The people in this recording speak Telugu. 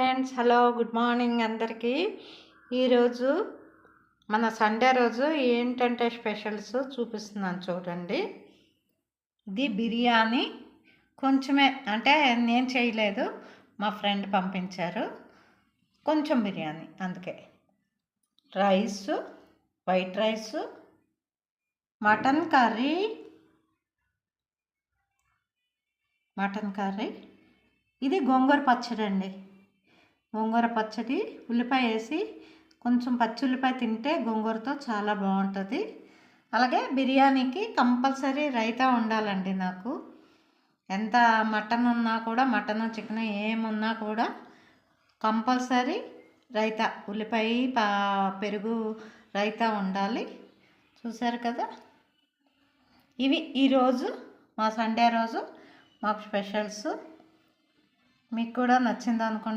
ఫ్రెండ్స్, హలో, గుడ్ మార్నింగ్ అందరికీ. ఈరోజు మన సండే రోజు ఏంటంటే స్పెషల్స్ చూపిస్తున్నాను చూడండి. ఇది బిర్యానీ, కొంచెమే అంటే నేను చేయలేదు, మా ఫ్రెండ్ పంపించారు. కొంచెం బిర్యానీ, అందుకే rice, white rice, mutton curry, ఇది గోంగూర పచ్చడి అండి. గోంగూర పచ్చడి, ఉల్లిపాయ వేసి కొంచెం పచ్చి ఉల్లిపాయ తింటే గోంగూరతో చాలా బాగుంటుంది. అలాగే బిర్యానీకి కంపల్సరీ రైతా ఉండాలండి. నాకు ఎంత మటన్ ఉన్నా కూడా, మటన్ చికెన్ ఏమున్నా కూడా కంపల్సరీ రైతా, ఉల్లిపాయ పెరుగు రైతా ఉండాలి. చూసారు కదా, ఇవి ఈరోజు మా సండే రోజు మాకు స్పెషల్స్. మీకు కూడా నచ్చింది అనుకుంటా.